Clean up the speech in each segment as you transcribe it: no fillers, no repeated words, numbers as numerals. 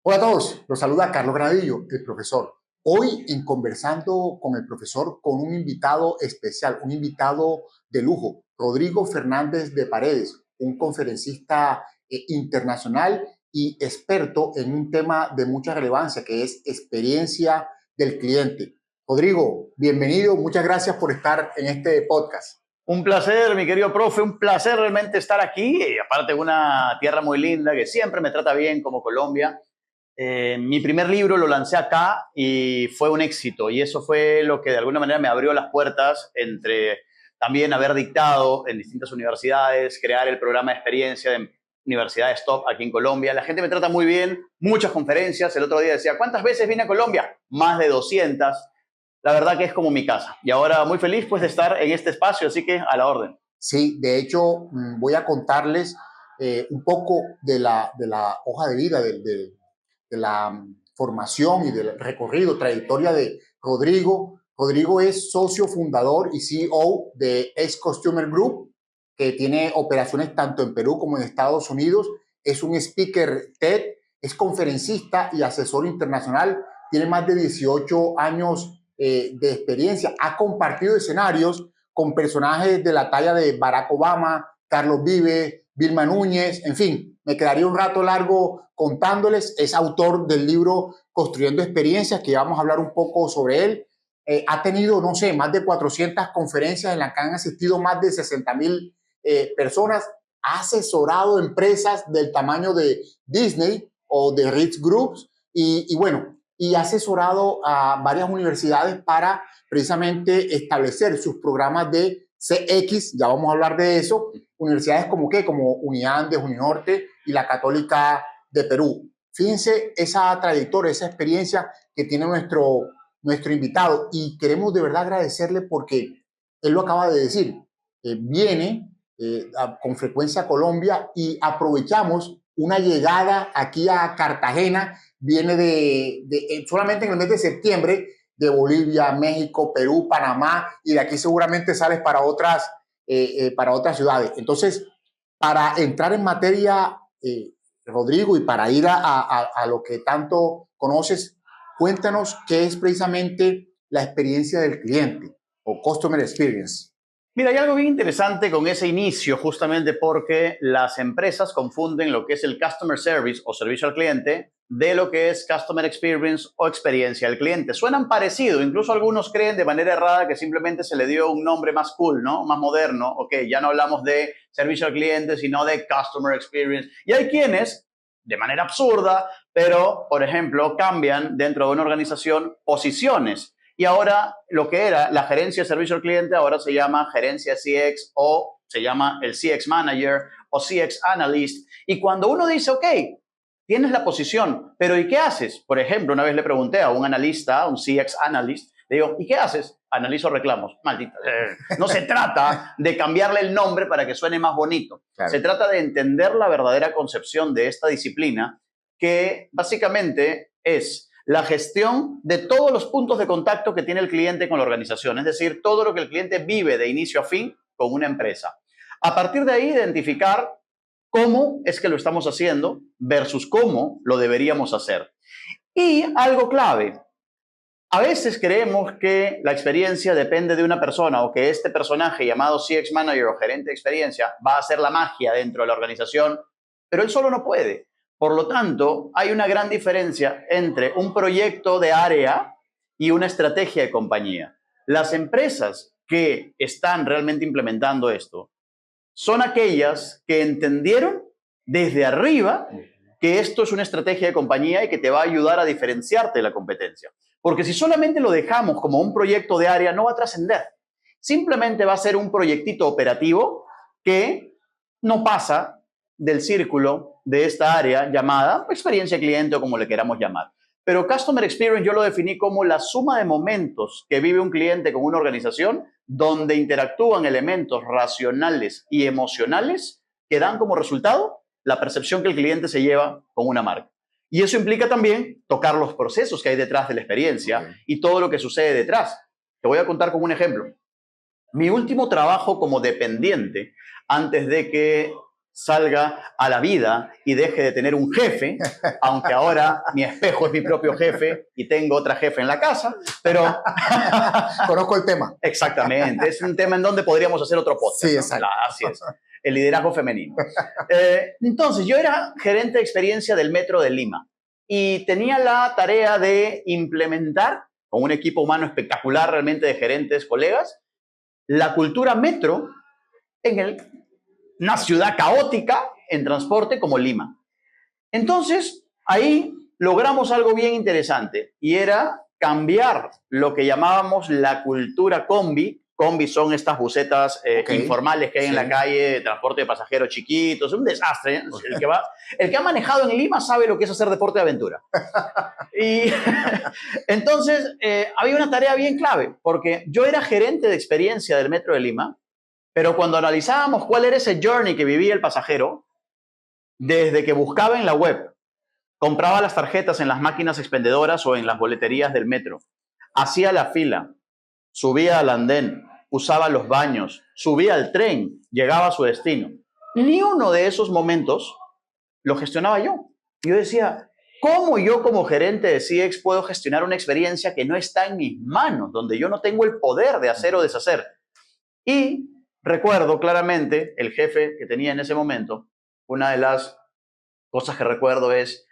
Hola a todos, los saluda Carlos Granadillo, el profesor. Hoy en Conversando con el profesor con un invitado especial, un invitado de lujo, Rodrigo Fernández de Paredes, un conferencista internacional y experto en un tema de mucha relevancia que es experiencia del cliente. Rodrigo, bienvenido, muchas gracias por estar en este podcast. Un placer, mi querido profe, un placer realmente estar aquí, y aparte de una tierra muy linda que siempre me trata bien como Colombia. Mi primer libro lo lancé acá y fue un éxito, y eso fue lo que de alguna manera me abrió las puertas entre también haber dictado en distintas universidades, crear el programa de experiencia de universidades top aquí en Colombia. La gente me trata muy bien, muchas conferencias. El otro día decía, ¿cuántas veces vine a Colombia? Más de 200. La verdad que es como mi casa. Y ahora muy feliz pues de estar en este espacio, así que a la orden. Sí, de hecho, voy a contarles un poco de la hoja de vida, de la formación y del recorrido, trayectoria de Rodrigo. Rodrigo es socio fundador y CEO de Ex Customer Group, que tiene operaciones tanto en Perú como en Estados Unidos. Es un speaker TED, es conferencista y asesor internacional. Tiene más de 18 años de experiencia. Ha compartido escenarios con personajes de la talla de Barack Obama, Carlos Vives, Vilma Núñez, en fin, me quedaría un rato largo contándoles. Es autor del libro Construyendo Experiencias, que vamos a hablar un poco sobre él. Ha tenido, no sé, más de 400 conferencias en las que han asistido más de 60,000 personas. Ha asesorado empresas del tamaño de Disney o de Rich Groups y bueno, y ha asesorado a varias universidades para precisamente establecer sus programas de CX, ya vamos a hablar de eso, universidades como qué, como Uniandes, Uninorte y la Católica de Perú. Fíjense esa trayectoria, esa experiencia que tiene nuestro invitado y queremos de verdad agradecerle porque él lo acaba de decir, viene con frecuencia a Colombia y aprovechamos una llegada aquí a Cartagena, viene solamente en el mes de septiembre, de Bolivia, México, Perú, Panamá, y de aquí seguramente sales para otras ciudades. Entonces, para entrar en materia, Rodrigo, y para ir a lo que tanto conoces, cuéntanos qué es precisamente la experiencia del cliente o Customer Experience. Mira, hay algo bien interesante con ese inicio, justamente porque las empresas confunden lo que es el customer service o servicio al cliente de lo que es customer experience o experiencia al cliente. Suenan parecido, incluso algunos creen de manera errada que simplemente se le dio un nombre más cool, ¿no? Más moderno. Ok, ya no hablamos de servicio al cliente, sino de customer experience. Y hay quienes, de manera absurda, pero, por ejemplo, cambian dentro de una organización posiciones. Y ahora lo que era la gerencia de servicio al cliente ahora se llama gerencia CX o se llama el CX Manager o CX Analyst. Y cuando uno dice, ok, tienes la posición, pero ¿y qué haces? Por ejemplo, una vez le pregunté a un analista, un CX Analyst, le digo, ¿y qué haces? Analizo reclamos. Maldita. No se trata de cambiarle el nombre para que suene más bonito. Claro. Se trata de entender la verdadera concepción de esta disciplina, que básicamente es la gestión de todos los puntos de contacto que tiene el cliente con la organización, es decir, todo lo que el cliente vive de inicio a fin con una empresa. A partir de ahí, identificar cómo es que lo estamos haciendo versus cómo lo deberíamos hacer. Y algo clave, a veces creemos que la experiencia depende de una persona o que este personaje llamado CX Manager o gerente de experiencia va a hacer la magia dentro de la organización, pero él solo no puede. Por lo tanto, hay una gran diferencia entre un proyecto de área y una estrategia de compañía. Las empresas que están realmente implementando esto son aquellas que entendieron desde arriba que esto es una estrategia de compañía y que te va a ayudar a diferenciarte de la competencia. Porque si solamente lo dejamos como un proyecto de área, no va a trascender. Simplemente va a ser un proyectito operativo que no pasa del círculo de esta área llamada experiencia cliente o como le queramos llamar. Pero Customer Experience yo lo definí como la suma de momentos que vive un cliente con una organización donde interactúan elementos racionales y emocionales que dan como resultado la percepción que el cliente se lleva con una marca. Y eso implica también tocar los procesos que hay detrás de la experiencia y todo lo que sucede detrás. Te voy a contar con un ejemplo. Mi último trabajo como dependiente, antes de que salga a la vida y deje de tener un jefe, aunque ahora mi espejo es mi propio jefe y tengo otra jefe en la casa, pero... Conozco el tema. Exactamente, es un tema en donde podríamos hacer otro podcast. Sí, ¿no? exacto. Así es, el liderazgo femenino. Entonces, yo era gerente de experiencia del Metro de Lima y tenía la tarea de implementar, con un equipo humano espectacular realmente de gerentes, colegas, la cultura Metro en una ciudad caótica en transporte como Lima. Entonces, ahí logramos algo bien interesante y era cambiar lo que llamábamos la cultura combi. Combi son estas busetas informales que hay en la calle, de transporte de pasajeros chiquitos, un desastre. ¿eh? El que ha manejado en Lima sabe lo que es hacer deporte de aventura. Y entonces, había una tarea bien clave, porque yo era gerente de experiencia del Metro de Lima, pero cuando analizábamos cuál era ese journey que vivía el pasajero, desde que buscaba en la web, compraba las tarjetas en las máquinas expendedoras o en las boleterías del metro, hacía la fila, subía al andén, usaba los baños, subía al tren, llegaba a su destino. Ni uno de esos momentos lo gestionaba yo. Yo decía, ¿cómo yo como gerente de CX puedo gestionar una experiencia que no está en mis manos, donde yo no tengo el poder de hacer o deshacer? Y recuerdo claramente el jefe que tenía en ese momento, una de las cosas que recuerdo es,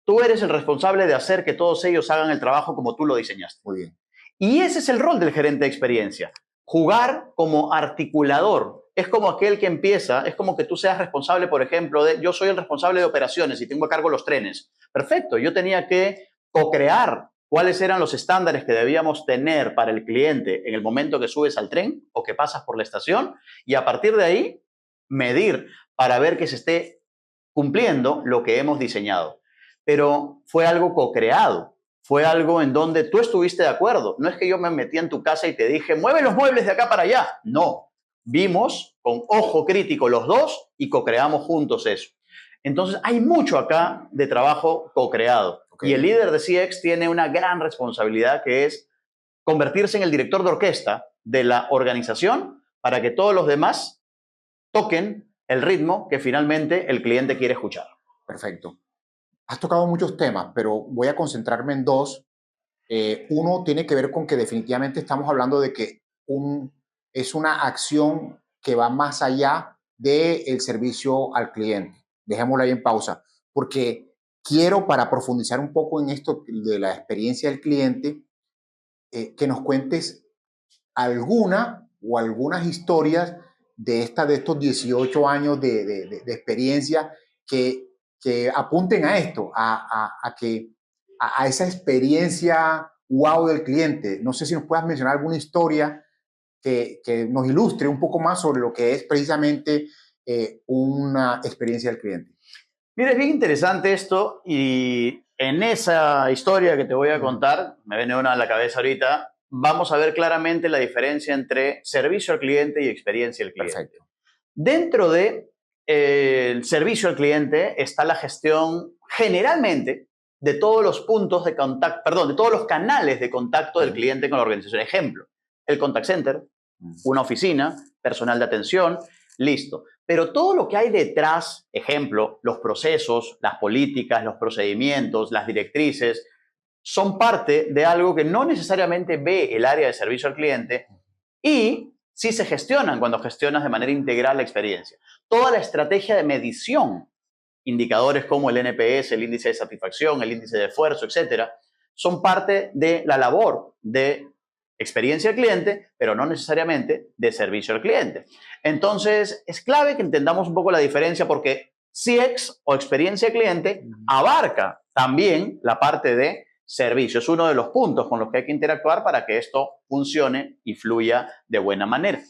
tú eres el responsable de hacer que todos ellos hagan el trabajo como tú lo diseñaste. Muy bien. Y ese es el rol del gerente de experiencia, jugar como articulador. Es como aquel que empieza, es como que tú seas responsable, por ejemplo, yo soy el responsable de operaciones y tengo a cargo los trenes. Perfecto, yo tenía que co-crear cuáles eran los estándares que debíamos tener para el cliente en el momento que subes al tren o que pasas por la estación y a partir de ahí medir para ver que se esté cumpliendo lo que hemos diseñado. Pero fue algo co-creado, fue algo en donde tú estuviste de acuerdo. No es que yo me metí en tu casa y te dije, mueve los muebles de acá para allá. No, vimos con ojo crítico los dos y co-creamos juntos eso. Entonces, hay mucho acá de trabajo co-creado. Y el líder de CX tiene una gran responsabilidad que es convertirse en el director de orquesta de la organización para que todos los demás toquen el ritmo que finalmente el cliente quiere escuchar. Perfecto. Has tocado muchos temas, pero voy a concentrarme en dos. Uno tiene que ver con que definitivamente estamos hablando de que es una acción que va más allá del servicio al cliente. Dejémoslo ahí en pausa, porque quiero, para profundizar un poco en esto de la experiencia del cliente, que nos cuentes alguna o algunas historias de estos 18 años de experiencia que apunten a esto, a esa experiencia wow del cliente. No sé si nos puedas mencionar alguna historia que nos ilustre un poco más sobre lo que es precisamente una experiencia del cliente. Mira, es bien interesante esto y en esa historia que te voy a contar, me viene una a la cabeza ahorita, vamos a ver claramente la diferencia entre servicio al cliente y experiencia al cliente. Perfecto. Dentro de el servicio al cliente está la gestión generalmente de todos los puntos de contacto, perdón, de todos los canales de contacto del cliente con la organización. Ejemplo, el contact center, una oficina, personal de atención, listo. Pero todo lo que hay detrás, ejemplo, los procesos, las políticas, los procedimientos, las directrices, son parte de algo que no necesariamente ve el área de servicio al cliente y sí se gestionan cuando gestionas de manera integral la experiencia. Toda la estrategia de medición, indicadores como el NPS, el índice de satisfacción, el índice de esfuerzo, etcétera, son parte de la labor de experiencia al cliente, pero no necesariamente de servicio al cliente. Entonces, es clave que entendamos un poco la diferencia porque CX o experiencia al cliente abarca también la parte de servicio. Es uno de los puntos con los que hay que interactuar para que esto funcione y fluya de buena manera.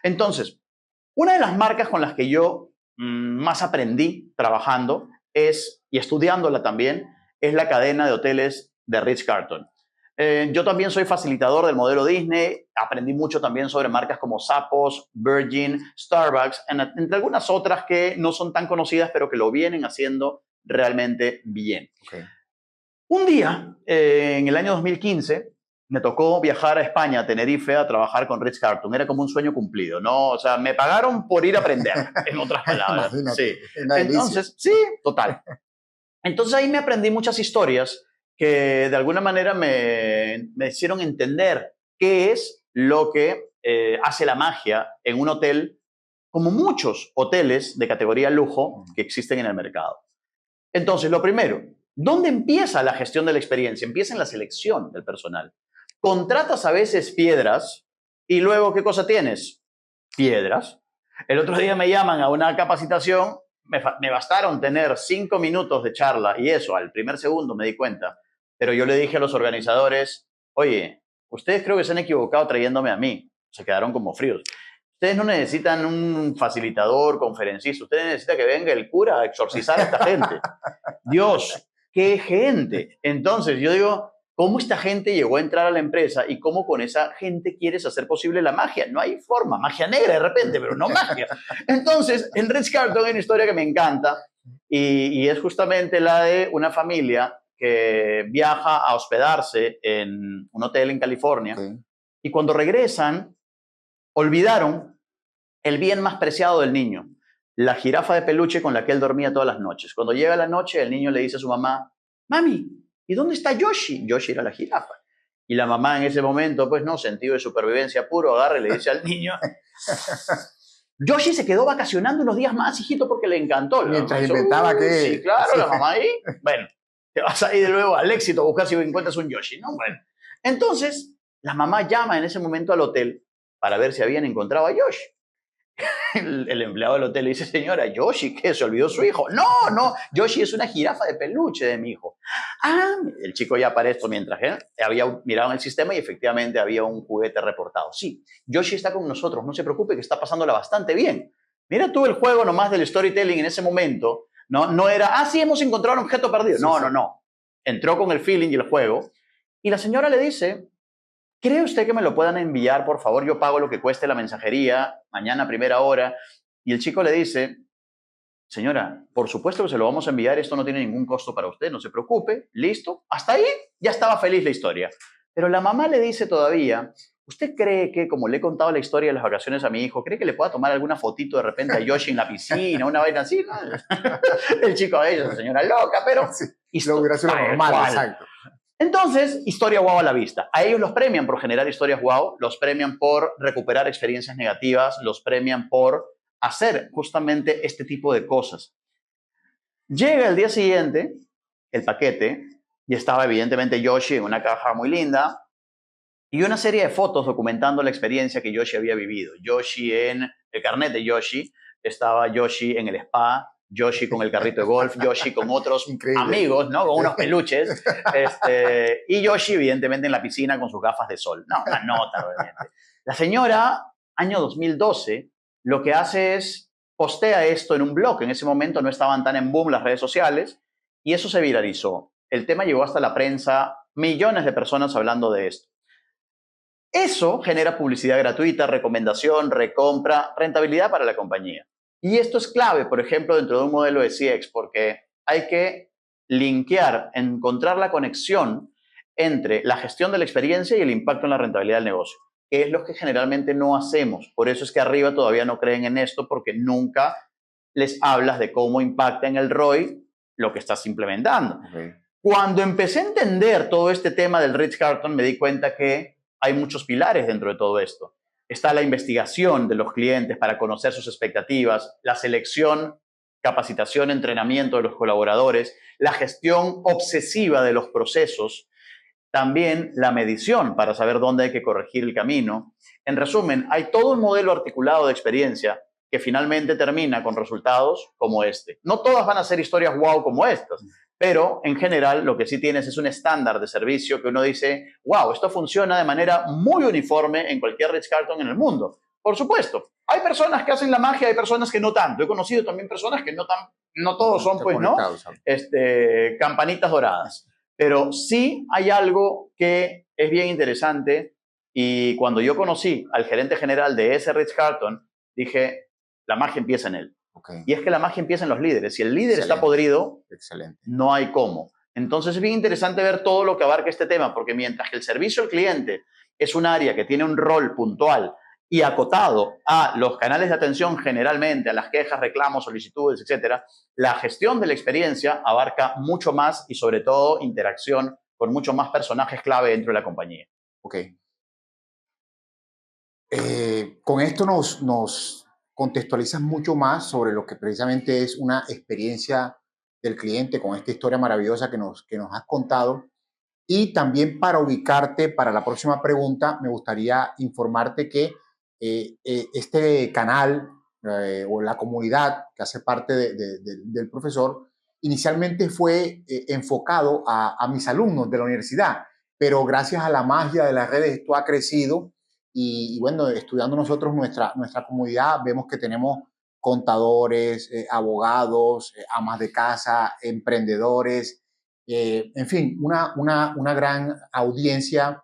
Entonces, una de las marcas con las que yo más aprendí trabajando y estudiándola también, es la cadena de hoteles de Ritz-Carlton. Yo también soy facilitador del modelo Disney, aprendí mucho también sobre marcas como Zappos, Virgin, Starbucks, entre algunas otras que no son tan conocidas, pero que lo vienen haciendo realmente bien. Okay. Un día, en el año 2015, me tocó viajar a España, a Tenerife, a trabajar con Ritz-Carlton. Era como un sueño cumplido, ¿no? O sea, me pagaron por ir a aprender, en otras palabras. Imagínate, Sí. una delicia. Entonces, sí, total. Entonces ahí me aprendí muchas historias que de alguna manera me hicieron entender qué es lo que hace la magia en un hotel, como muchos hoteles de categoría lujo que existen en el mercado. Entonces, lo primero, ¿dónde empieza la gestión de la experiencia? Empieza en la selección del personal. Contratas a veces piedras y luego, ¿qué cosa tienes? Piedras. El otro día me llaman a una capacitación, me bastaron tener 5 minutos de charla y eso, al primer segundo me di cuenta. Pero yo le dije a los organizadores, oye, ustedes creo que se han equivocado trayéndome a mí. Se quedaron como fríos. Ustedes no necesitan un facilitador, conferencista. Ustedes necesitan que venga el cura a exorcizar a esta gente. Dios, qué gente. Entonces, yo digo, ¿cómo esta gente llegó a entrar a la empresa y cómo con esa gente quieres hacer posible la magia? No hay forma. Magia negra de repente, pero no magia. Entonces, en Ritz-Carlton hay una historia que me encanta y es justamente la de una familia que viaja a hospedarse en un hotel en California y cuando regresan olvidaron el bien más preciado del niño, la jirafa de peluche con la que él dormía todas las noches. Cuando llega la noche, el niño le dice a su mamá, mami, ¿y dónde está Yoshi? Yoshi era la jirafa. Y la mamá en ese momento, pues no, sentido de supervivencia puro, agarra y le dice al niño, Yoshi se quedó vacacionando unos días más, hijito, porque le encantó. Mientras inventaba que... Sí, claro, la mamá ahí, bueno, te vas a ir de nuevo al éxito a buscar si encuentras un Yoshi, ¿no? Bueno, entonces, la mamá llama en ese momento al hotel para ver si habían encontrado a Yoshi. El empleado del hotel le dice, señora, Yoshi, ¿qué? ¿Se olvidó su hijo? No, no, Yoshi es una jirafa de peluche de mi hijo. Ah, el chico ya para esto mientras había mirado en el sistema y efectivamente había un juguete reportado. Sí, Yoshi está con nosotros, no se preocupe que está pasándola bastante bien. Mira tú el juego nomás del storytelling en ese momento, no era, sí, hemos encontrado un objeto perdido. No. Entró con el feeling y el juego y la señora le dice, ¿cree usted que me lo puedan enviar, por favor? Yo pago lo que cueste la mensajería, mañana a primera hora. Y el chico le dice, señora, por supuesto que se lo vamos a enviar, esto no tiene ningún costo para usted, no se preocupe, listo. Hasta ahí ya estaba feliz la historia. Pero la mamá le dice todavía, ¿usted cree que, como le he contado la historia de las vacaciones a mi hijo, cree que le pueda tomar alguna fotito de repente a Yoshi en la piscina, una vaina así? ¿No? El chico a ella, señora loca, pero... Sí, lo hubiera sido normal, exacto. Entonces, historia wow a la vista. A ellos los premian por generar historias wow, los premian por recuperar experiencias negativas, los premian por hacer justamente este tipo de cosas. Llega el día siguiente, el paquete, y estaba evidentemente Yoshi en una caja muy linda y una serie de fotos documentando la experiencia que Yoshi había vivido. Yoshi en el carnet de Yoshi, estaba Yoshi en el spa, Yoshi con el carrito de golf, Yoshi con otros amigos, ¿no? Con unos peluches. Y Yoshi, evidentemente, en la piscina con sus gafas de sol. No, una nota, realmente. La señora, año 2012, lo que hace es postea esto en un blog. En ese momento no estaban tan en boom las redes sociales y eso se viralizó. El tema llegó hasta la prensa, millones de personas hablando de esto. Eso genera publicidad gratuita, recomendación, recompra, rentabilidad para la compañía. Y esto es clave, por ejemplo, dentro de un modelo de CX, porque hay que linkear, encontrar la conexión entre la gestión de la experiencia y el impacto en la rentabilidad del negocio, que es lo que generalmente no hacemos. Por eso es que arriba todavía no creen en esto, porque nunca les hablas de cómo impacta en el ROI lo que estás implementando. Okay. Cuando empecé a entender todo este tema del Ritz-Carlton, me di cuenta que hay muchos pilares dentro de todo esto. Está la investigación de los clientes para conocer sus expectativas, la selección, capacitación, entrenamiento de los colaboradores, la gestión obsesiva de los procesos, también la medición para saber dónde hay que corregir el camino. En resumen, hay todo un modelo articulado de experiencia que finalmente termina con resultados como este. No todas van a ser historias wow como estas, pero en general lo que sí tienes es un estándar de servicio que uno dice, wow, esto funciona de manera muy uniforme en cualquier Ritz-Carlton en el mundo. Por supuesto, hay personas que hacen la magia, hay personas que no tanto. He conocido también personas que no todos son, pues, ¿no? Campanitas doradas. Pero sí hay algo que es bien interesante y cuando yo conocí al gerente general de ese Ritz-Carlton, dije, la magia empieza en él. Okay. Y es que la magia empieza en los líderes. Si el líder está podrido, no hay cómo. Entonces es bien interesante ver todo lo que abarca este tema, porque mientras que el servicio al cliente es un área que tiene un rol puntual y acotado a los canales de atención generalmente, a las quejas, reclamos, solicitudes, etcétera, la gestión de la experiencia abarca mucho más y sobre todo interacción con muchos más personajes clave dentro de la compañía. Ok. Con esto nos contextualizas mucho más sobre lo que precisamente es una experiencia del cliente con esta historia maravillosa que nos has contado. Y también para ubicarte para la próxima pregunta, me gustaría informarte que este canal o la comunidad que hace parte del profesor, inicialmente fue enfocado a mis alumnos de la universidad, pero gracias a la magia de las redes esto ha crecido y bueno, estudiando nosotros nuestra comunidad, vemos que tenemos contadores, abogados, amas de casa, emprendedores, en fin, una gran audiencia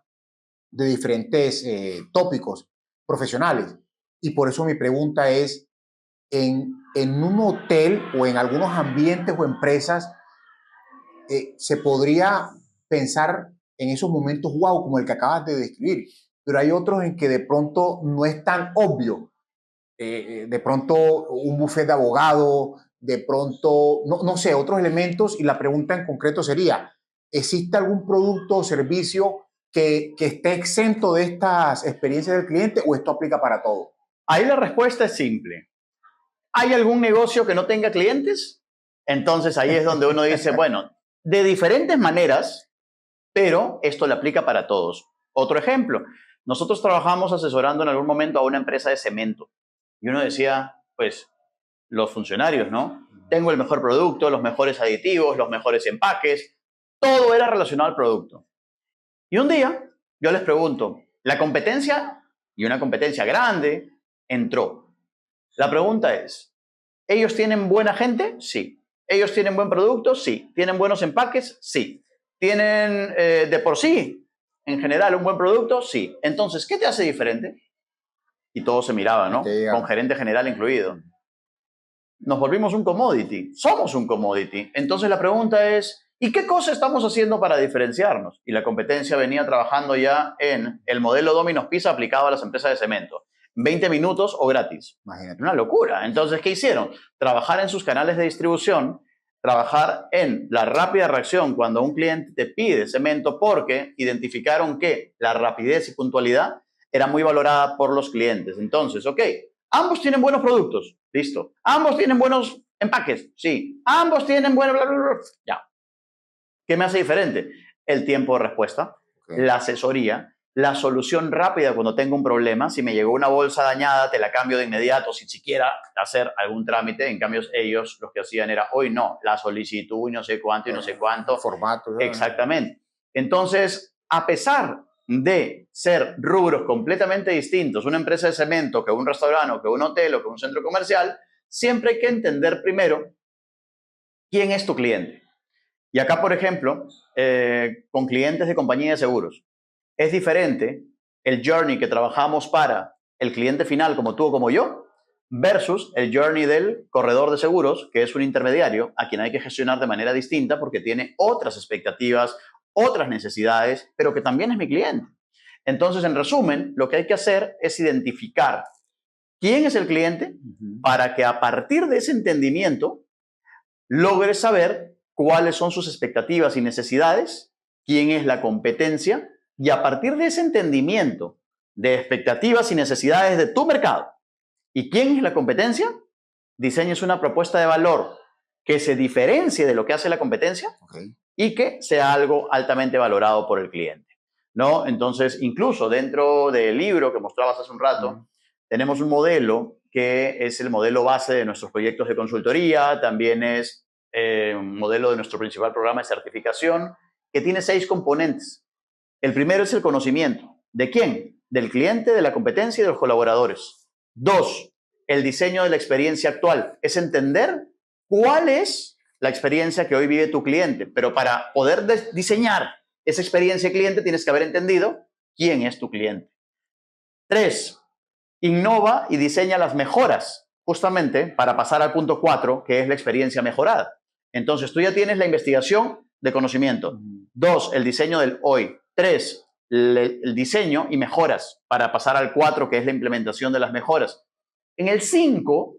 de diferentes tópicos profesionales. Y por eso mi pregunta es, en un hotel o en algunos ambientes o empresas, se podría pensar en esos momentos wow, como el que acabas de describir, pero hay otros en que de pronto no es tan obvio. De pronto un buffet de abogado, de pronto, no sé, otros elementos, y la pregunta en concreto sería, ¿existe algún producto o servicio que esté exento de estas experiencias del cliente o esto aplica para todo? Ahí la respuesta es simple. ¿Hay algún negocio que no tenga clientes? Entonces ahí es donde uno dice, bueno, de diferentes maneras, pero esto le aplica para todos. Otro ejemplo, nosotros trabajamos asesorando en algún momento a una empresa de cemento y uno decía, pues, los funcionarios, ¿no? Tengo el mejor producto, los mejores aditivos, los mejores empaques, todo era relacionado al producto. Y un día yo les pregunto, la competencia, y una competencia grande, entró. La pregunta es, ¿ellos tienen buena gente? Sí. ¿Ellos tienen buen producto? Sí. ¿Tienen buenos empaques? Sí. ¿Tienen de por sí, en general, un buen producto? Sí. Entonces, ¿qué te hace diferente? Y todos se miraban, ¿no? Con gerente general incluido. Nos volvimos un commodity. Somos un commodity. Entonces la pregunta es, ¿y qué cosa estamos haciendo para diferenciarnos? Y la competencia venía trabajando ya en el modelo Domino's Pizza aplicado a las empresas de cemento. 20 minutos o gratis. Imagínate. Una locura. Entonces, ¿qué hicieron? Trabajar en sus canales de distribución, trabajar en la rápida reacción cuando un cliente te pide cemento porque identificaron que la rapidez y puntualidad era muy valorada por los clientes. Entonces, ok, ambos tienen buenos productos. Listo. Ambos tienen buenos empaques. Sí. Ambos tienen buenos... Bla, bla, bla. Ya. ¿Qué me hace diferente? El tiempo de respuesta, la asesoría, la solución rápida cuando tengo un problema. Si me llegó una bolsa dañada, te la cambio de inmediato sin siquiera hacer algún trámite. En cambio, ellos lo que hacían era, hoy no, la solicitud y no sé cuánto y no sé cuánto. Formato. Exactamente. Entonces, a pesar de ser rubros completamente distintos, una empresa de cemento que un restaurante o que un hotel o que un centro comercial, siempre hay que entender primero quién es tu cliente. Y acá, por ejemplo, con clientes de compañía de seguros, es diferente el journey que trabajamos para el cliente final como tú o como yo versus el journey del corredor de seguros, que es un intermediario a quien hay que gestionar de manera distinta porque tiene otras expectativas, otras necesidades, pero que también es mi cliente. Entonces, en resumen, lo que hay que hacer es identificar quién es el cliente para que a partir de ese entendimiento logres saber cuáles son sus expectativas y necesidades, quién es la competencia, y a partir de ese entendimiento de expectativas y necesidades de tu mercado y quién es la competencia, diseñes una propuesta de valor que se diferencie de lo que hace la competencia y que sea algo altamente valorado por el cliente, ¿no? Entonces, incluso dentro del libro que mostrabas hace un rato, tenemos un modelo que es el modelo base de nuestros proyectos de consultoría, también es un modelo de nuestro principal programa de certificación, que tiene 6 componentes. El primero es el conocimiento. ¿De quién? Del cliente, de la competencia y de los colaboradores. 2, el diseño de la experiencia actual. Es entender cuál es la experiencia que hoy vive tu cliente. Pero para poder diseñar esa experiencia cliente tienes que haber entendido quién es tu cliente. 3, innova y diseña las mejoras, justamente para pasar al punto 4, que es la experiencia mejorada. Entonces, tú ya tienes la investigación de conocimiento. 2, el diseño del hoy. 3, el diseño y mejoras para pasar al 4, que es la implementación de las mejoras. En el 5,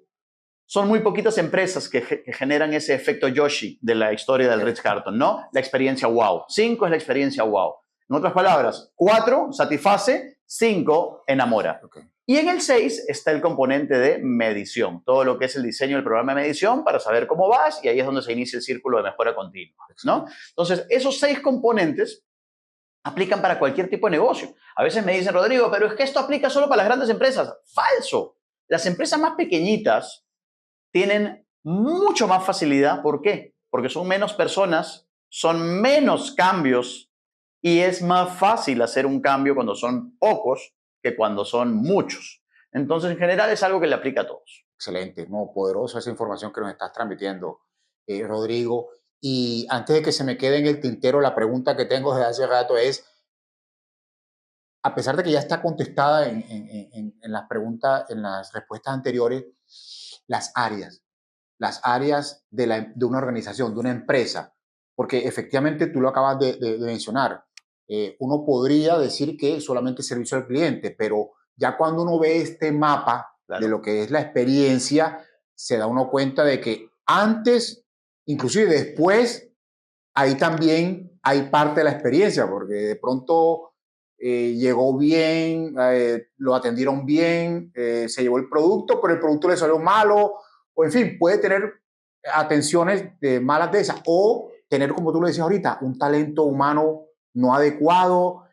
son muy poquitas empresas que generan ese efecto Yoshi de la historia del Ritz-Carlton, ¿no? La experiencia wow. 5 es la experiencia wow. En otras palabras, 4 satisface, 5 enamora. Okay. Y en el 6 está el componente de medición, todo lo que es el diseño del programa de medición para saber cómo vas, y ahí es donde se inicia el círculo de mejora continua, ¿no? Entonces, esos 6 componentes aplican para cualquier tipo de negocio. A veces me dicen, Rodrigo, pero es que esto aplica solo para las grandes empresas. ¡Falso! Las empresas más pequeñitas tienen mucho más facilidad. ¿Por qué? Porque son menos personas, son menos cambios y es más fácil hacer un cambio cuando son pocos que cuando son muchos. Entonces, en general, es algo que le aplica a todos. Excelente, no, poderosa esa información que nos estás transmitiendo, Rodrigo. Y antes de que se me quede en el tintero, la pregunta que tengo desde hace rato es, a pesar de que ya está contestada en las preguntas, en las respuestas anteriores, las áreas de una organización, de una empresa, porque efectivamente tú lo acabas de mencionar. Uno podría decir que solamente servicio al cliente, pero ya cuando uno ve este mapa de lo que es la experiencia, se da uno cuenta de que antes, inclusive después, ahí también hay parte de la experiencia, porque de pronto llegó bien, lo atendieron bien, se llevó el producto, pero el producto le salió malo, o en fin, puede tener atenciones malas de esas, o tener, como tú lo decías ahorita, un talento humano no adecuado,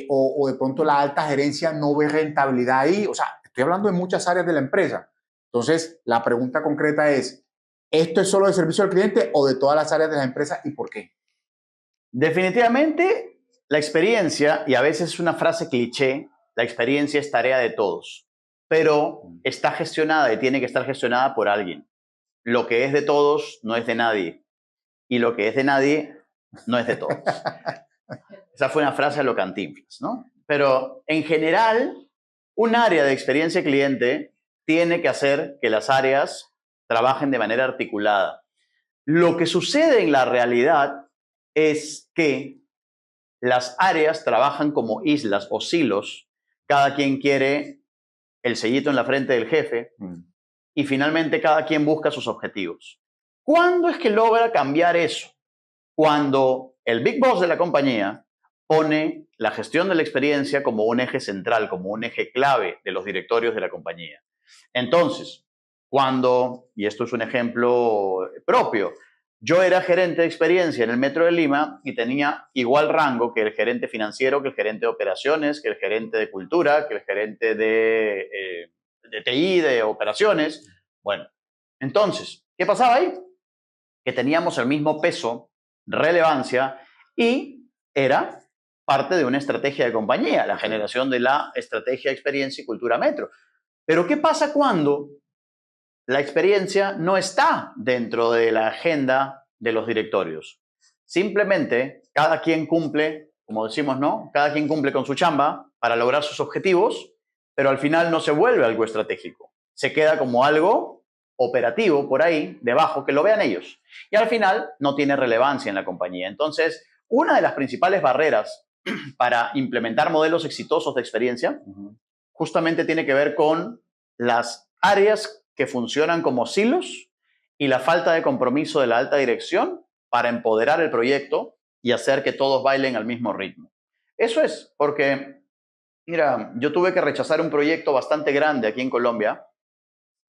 o de pronto la alta gerencia no ve rentabilidad ahí. O sea, estoy hablando de muchas áreas de la empresa. Entonces, la pregunta concreta es, ¿esto es solo de servicio al cliente o de todas las áreas de la empresa y por qué? Definitivamente, la experiencia, y a veces es una frase cliché, la experiencia es tarea de todos, pero está gestionada y tiene que estar gestionada por alguien. Lo que es de todos no es de nadie, y lo que es de nadie no es de todos. Esa fue una frase a lo Cantinflas, ¿no? Pero en general, un área de experiencia cliente tiene que hacer que las áreas trabajen de manera articulada. Lo que sucede en la realidad es que las áreas trabajan como islas o silos. Cada quien quiere el sellito en la frente del jefe y finalmente cada quien busca sus objetivos. ¿Cuándo es que logra cambiar eso? Cuando el Big Boss de la compañía pone la gestión de la experiencia como un eje central, como un eje clave de los directorios de la compañía. Entonces, cuando, y esto es un ejemplo propio, yo era gerente de experiencia en el Metro de Lima y tenía igual rango que el gerente financiero, que el gerente de operaciones, que el gerente de cultura, que el gerente de TI, de operaciones. Bueno, entonces, ¿qué pasaba ahí? Que teníamos el mismo peso, relevancia y era parte de una estrategia de compañía, la generación de la estrategia, experiencia y cultura Metro. Pero ¿qué pasa cuando la experiencia no está dentro de la agenda de los directorios? Simplemente cada quien cumple, como decimos, ¿no? Cada quien cumple con su chamba para lograr sus objetivos, pero al final no se vuelve algo estratégico. Se queda como algo operativo por ahí, debajo, que lo vean ellos. Y al final no tiene relevancia en la compañía. Entonces, una de las principales barreras para implementar modelos exitosos de experiencia justamente tiene que ver con las áreas que funcionan como silos y la falta de compromiso de la alta dirección para empoderar el proyecto y hacer que todos bailen al mismo ritmo. Eso es, porque, mira, yo tuve que rechazar un proyecto bastante grande aquí en Colombia.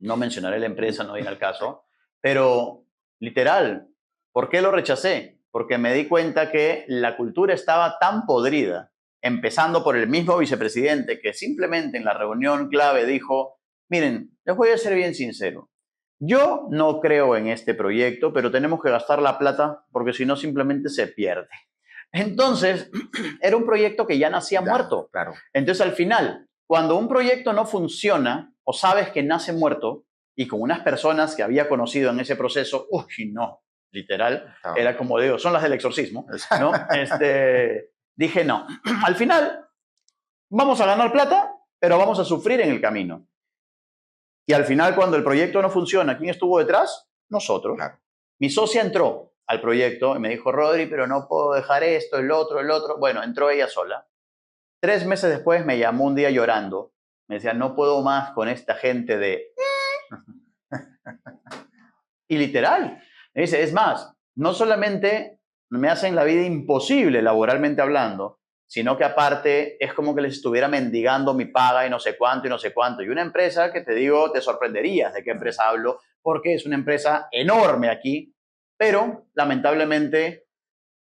No mencionaré la empresa, no viene al caso, pero literal, ¿por qué lo rechacé? Porque me di cuenta que la cultura estaba tan podrida, empezando por el mismo vicepresidente, que simplemente en la reunión clave dijo, miren, les voy a ser bien sincero, yo no creo en este proyecto, pero tenemos que gastar la plata porque si no simplemente se pierde. Entonces, era un proyecto que ya nacía muerto. Claro. Entonces, al final, cuando un proyecto no funciona o sabes que nace muerto y con unas personas que había conocido en ese proceso, uy, no, literal, era como digo, son las del exorcismo, ¿no? Dije, no, al final vamos a ganar plata, pero vamos a sufrir en el camino. Y al final, cuando el proyecto no funciona, ¿quién estuvo detrás? Nosotros. Claro. Mi socia entró al proyecto y me dijo, Rodri, pero no puedo dejar esto, el otro, el otro. Bueno, entró ella sola. 3 meses después me llamó un día llorando. Me decía, no puedo más con esta gente de... Y literal, me dice, es más, no solamente me hacen la vida imposible laboralmente hablando, sino que aparte es como que les estuviera mendigando mi paga y no sé cuánto y no sé cuánto. Y una empresa que te digo, te sorprenderías de qué empresa hablo, porque es una empresa enorme aquí, pero lamentablemente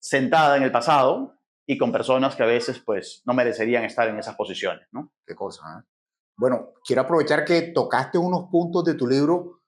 sentada en el pasado y con personas que a veces pues no merecerían estar en esas posiciones, ¿no? Qué cosa, ¿eh? Bueno, quiero aprovechar que tocaste unos puntos de tu libro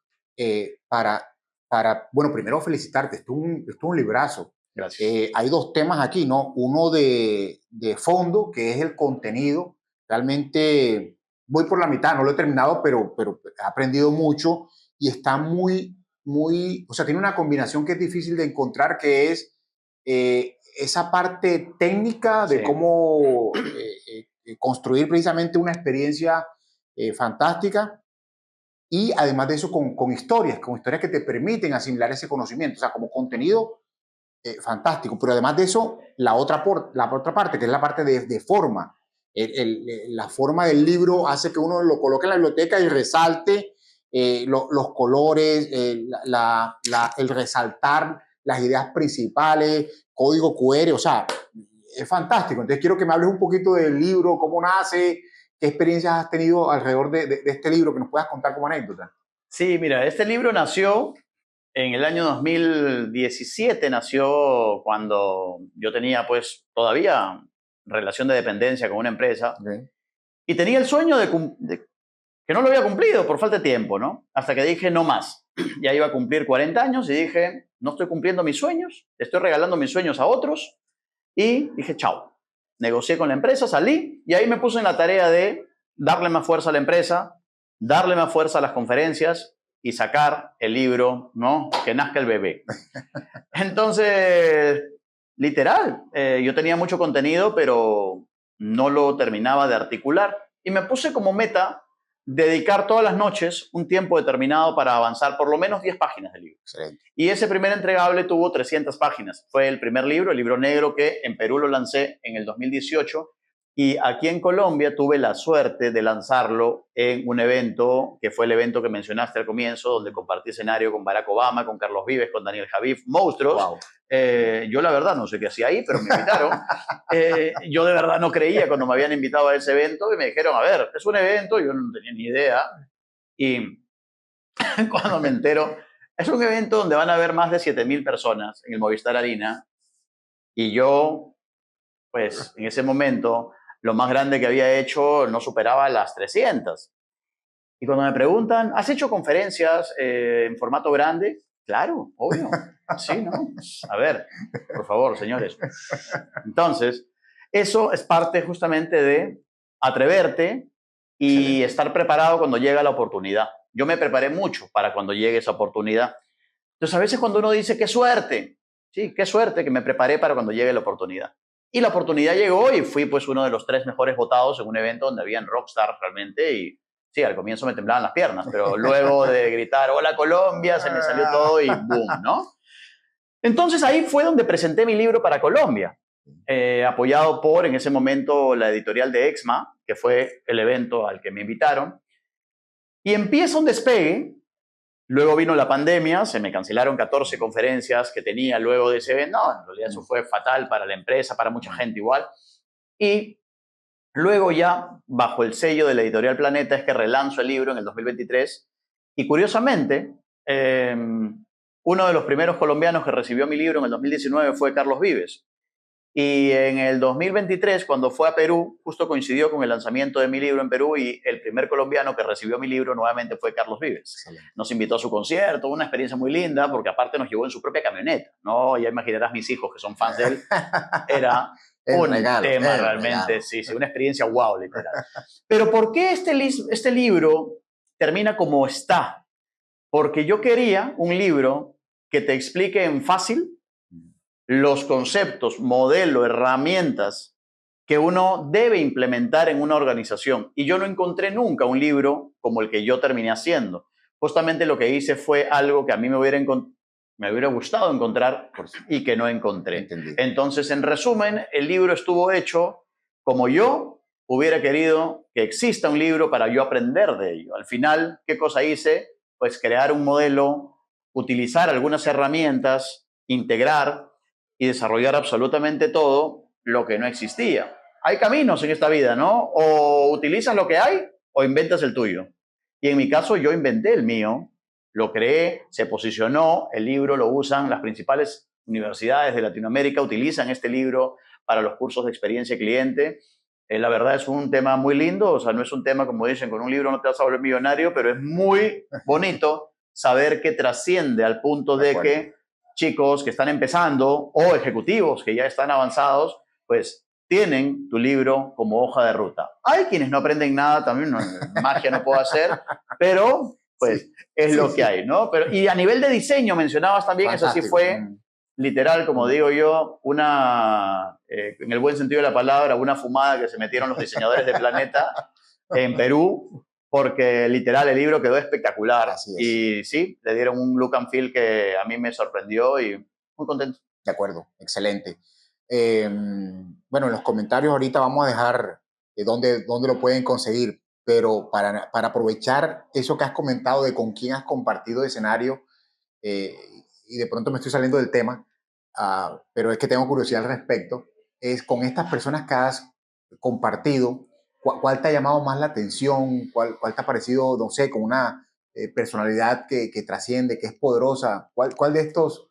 bueno, primero felicitarte, esto es un librazo. Gracias. Hay dos temas aquí, ¿no? Uno de fondo, que es el contenido. Realmente voy por la mitad, no lo he terminado, pero he aprendido mucho y está o sea, tiene una combinación que es difícil de encontrar, que es esa parte técnica de Sí. cómo construir precisamente una experiencia fantástica y además de eso con historias que te permiten asimilar ese conocimiento, o sea, como contenido fantástico, pero además de eso, la otra parte, que es la parte de forma. La forma del libro hace que uno lo coloque en la biblioteca y resalte los colores, el resaltar las ideas principales, código QR, o sea, es fantástico. Entonces quiero que me hables un poquito del libro, cómo nace, qué experiencias has tenido alrededor de este libro, que nos puedas contar como anécdota. Sí, mira, este libro nació en el año 2017, nació cuando yo tenía pues todavía relación de dependencia con una empresa Okay. y tenía el sueño de que no lo había cumplido por falta de tiempo, ¿no? Hasta que dije, no más. Ya iba a cumplir 40 años y dije, no estoy cumpliendo mis sueños, estoy regalando mis sueños a otros y dije, chao. Negocié con la empresa, salí y ahí me puse en la tarea de darle más fuerza a la empresa, darle más fuerza a las conferencias y sacar el libro, ¿no? Que nazca el bebé. Entonces, literal, yo tenía mucho contenido, pero no lo terminaba de articular y me puse como meta dedicar todas las noches un tiempo determinado para avanzar por lo menos 10 páginas del libro. Excelente. Y ese primer entregable tuvo 300 páginas. Fue el primer libro, el libro negro, que en Perú lo lancé en el 2018 y aquí en Colombia tuve la suerte de lanzarlo en un evento, que fue el evento que mencionaste al comienzo, donde compartí escenario con Barack Obama, con Carlos Vives, con Daniel Javif, monstruos. Wow. Yo la verdad no sé qué hacía ahí, pero me invitaron. Yo de verdad no creía cuando me habían invitado a ese evento y me dijeron, a ver, es un evento, yo no tenía ni idea. Y cuando me entero, es un evento donde van a haber más de 7,000 personas en el Movistar Arena y yo, pues en ese momento, lo más grande que había hecho no superaba las 300. Y cuando me preguntan, ¿has hecho conferencias en formato grande? Claro, obvio. Sí, ¿no? A ver, por favor, señores. Entonces, eso es parte justamente de atreverte y Excelente. estar preparado cuando llega la oportunidad. Yo me preparé mucho para cuando llegue esa oportunidad. Entonces, a veces cuando uno dice, qué suerte, sí, qué suerte que me preparé para cuando llegue la oportunidad. Y la oportunidad llegó y fui pues uno de los 3 mejores votados en un evento donde habían rockstars realmente y sí, al comienzo me temblaban las piernas, pero luego de gritar, hola Colombia, se me salió todo y boom, ¿no? Entonces ahí fue donde presenté mi libro para Colombia, apoyado por en ese momento la editorial de Exma, que fue el evento al que me invitaron. Y empieza un despegue. Luego vino la pandemia, se me cancelaron 14 conferencias que tenía luego de ese evento. No, en realidad eso fue fatal para la empresa, para mucha gente igual. Y luego ya, bajo el sello de la editorial Planeta, es que relanzo el libro en el 2023. Y curiosamente, uno de los primeros colombianos que recibió mi libro en el 2019 fue Carlos Vives. Y en el 2023, cuando fue a Perú, justo coincidió con el lanzamiento de mi libro en Perú y el primer colombiano que recibió mi libro nuevamente fue Carlos Vives. Excelente. Nos invitó a su concierto, una experiencia muy linda, porque aparte nos llevó en su propia camioneta, ¿no? Ya imaginarás mis hijos que son fans de él. Era un regalo, tema realmente, regalo. sí, una experiencia wow, literal. Pero ¿por qué este libro termina como está? Porque yo quería un libro que te explique en fácil los conceptos, modelo, herramientas que uno debe implementar en una organización. Y yo no encontré nunca un libro como el que yo terminé haciendo. Justamente lo que hice fue algo que a mí me hubiera me hubiera gustado encontrar y que no encontré. Entendí. Entonces, en resumen, el libro estuvo hecho como yo hubiera querido que exista un libro para yo aprender de ello. Al final, ¿qué cosa hice? Pues crear un modelo, utilizar algunas herramientas, integrar y desarrollar absolutamente todo lo que no existía. Hay caminos en esta vida, ¿no? O utilizas lo que hay o inventas el tuyo. Y en mi caso, yo inventé el mío, lo creé, se posicionó, el libro lo usan las principales universidades de Latinoamérica, utilizan este libro para los cursos de experiencia cliente. La verdad es un tema muy lindo, o sea, no es un tema, como dicen, con un libro no te vas a volver millonario, pero es muy bonito saber que trasciende al punto de que chicos que están empezando o ejecutivos que ya están avanzados, pues tienen tu libro como hoja de ruta. Hay quienes no aprenden nada, también magia no puedo hacer, pero pues sí, es lo que hay, ¿no? Pero, y a nivel de diseño mencionabas también, fantástico. Eso sí fue literal, como digo yo, una, en el buen sentido de la palabra, una fumada que se metieron los diseñadores de Planeta en Perú, porque literal el libro quedó espectacular. Y sí, le dieron un look and feel que a mí me sorprendió y muy contento. De acuerdo, excelente. Bueno, en los comentarios ahorita vamos a dejar dónde lo pueden conseguir, pero para aprovechar eso que has comentado de con quién has compartido escenario, y de pronto me estoy saliendo del tema, pero es que tengo curiosidad al respecto, es con estas personas que has compartido, ¿cuál te ha llamado más la atención? ¿Cuál te ha parecido, no sé, con una personalidad que trasciende, que es poderosa? ¿Cuál de estos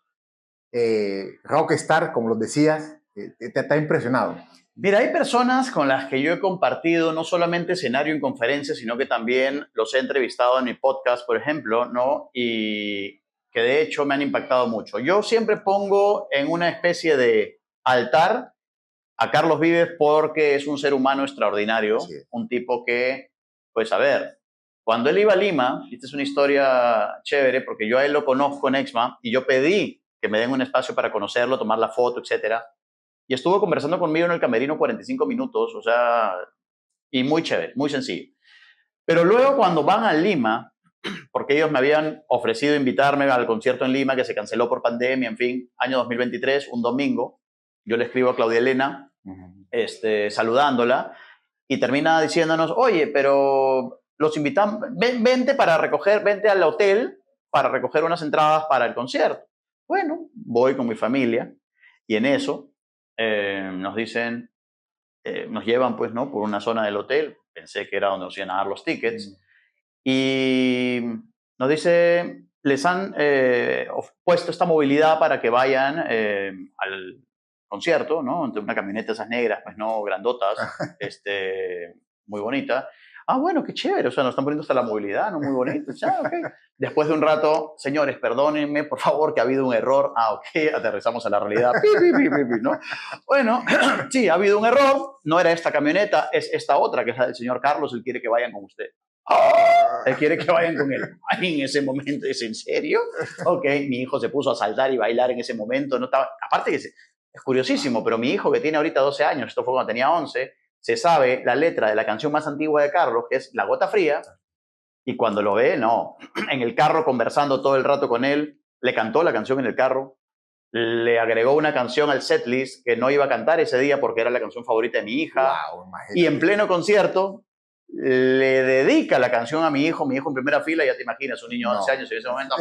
rockstar, como los decías, te ha impresionado? Mira, hay personas con las que yo he compartido no solamente escenario en conferencias, sino que también los he entrevistado en mi podcast, por ejemplo, ¿no? Y que de hecho me han impactado mucho. Yo siempre pongo en una especie de altar a Carlos Vives porque es un ser humano extraordinario, sí, un tipo que, pues a ver, cuando él iba a Lima, esta es una historia chévere porque yo a él lo conozco en Exma y yo pedí que me den un espacio para conocerlo, tomar la foto, etcétera. Y estuvo conversando conmigo en el camerino 45 minutos, o sea, y muy chévere, muy sencillo. Pero luego cuando van a Lima, porque ellos me habían ofrecido invitarme al concierto en Lima, que se canceló por pandemia, en fin, año 2023, un domingo, yo le escribo a Claudia Elena, saludándola, y termina diciéndonos, oye, pero los invitamos, vente al hotel para recoger unas entradas para el concierto. Bueno, voy con mi familia, y en eso nos dicen, nos llevan pues, ¿no? Por una zona del hotel, pensé que era donde nos iban a dar los tickets, y nos dice, les han puesto esta movilidad para que vayan al concierto, ¿no? Entre una camioneta esas negras, pues no, grandotas, muy bonita. Ah, bueno, qué chévere, o sea, nos están poniendo hasta la movilidad, ¿no? Muy bonito. Ya, okay. Después de un rato, señores, perdónenme, por favor, que ha habido un error. Ah, ok, aterrizamos a la realidad. ¿No? Bueno, sí, ha habido un error, no era esta camioneta, es esta otra, que es la del señor Carlos, él quiere que vayan con usted. ¡Oh! Él quiere que vayan con él. Ay, en ese momento, ¿es en serio? Ok, mi hijo se puso a saltar y bailar en ese momento. No estaba, aparte que es curiosísimo, pero mi hijo que tiene ahorita 12 años, esto fue cuando tenía 11, se sabe la letra de la canción más antigua de Carlos, que es La Gota Fría, y cuando lo ve, no. En el carro conversando todo el rato con él, le cantó la canción en el carro, le agregó una canción al setlist que no iba a cantar ese día porque era la canción favorita de mi hija, wow, y en pleno concierto le dedica la canción a mi hijo en primera fila, ya te imaginas, un niño de 11 años en ese momento,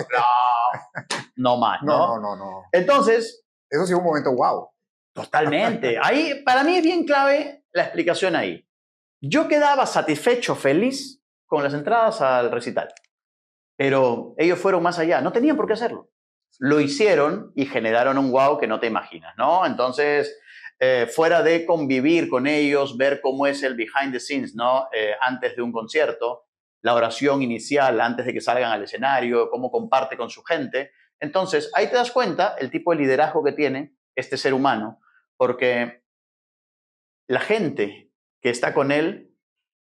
no más, ¿no? No. Entonces, eso sí fue un momento wow. Totalmente. Ahí, para mí es bien clave la explicación ahí. Yo quedaba satisfecho, feliz con las entradas al recital, pero ellos fueron más allá, no tenían por qué hacerlo. Lo hicieron y generaron un wow que no te imaginas, ¿no? Entonces, fuera de convivir con ellos, ver cómo es el behind the scenes, ¿no? Antes de un concierto, la oración inicial antes de que salgan al escenario, cómo comparte con su gente. Entonces, ahí te das cuenta el tipo de liderazgo que tiene este ser humano, porque la gente que está con él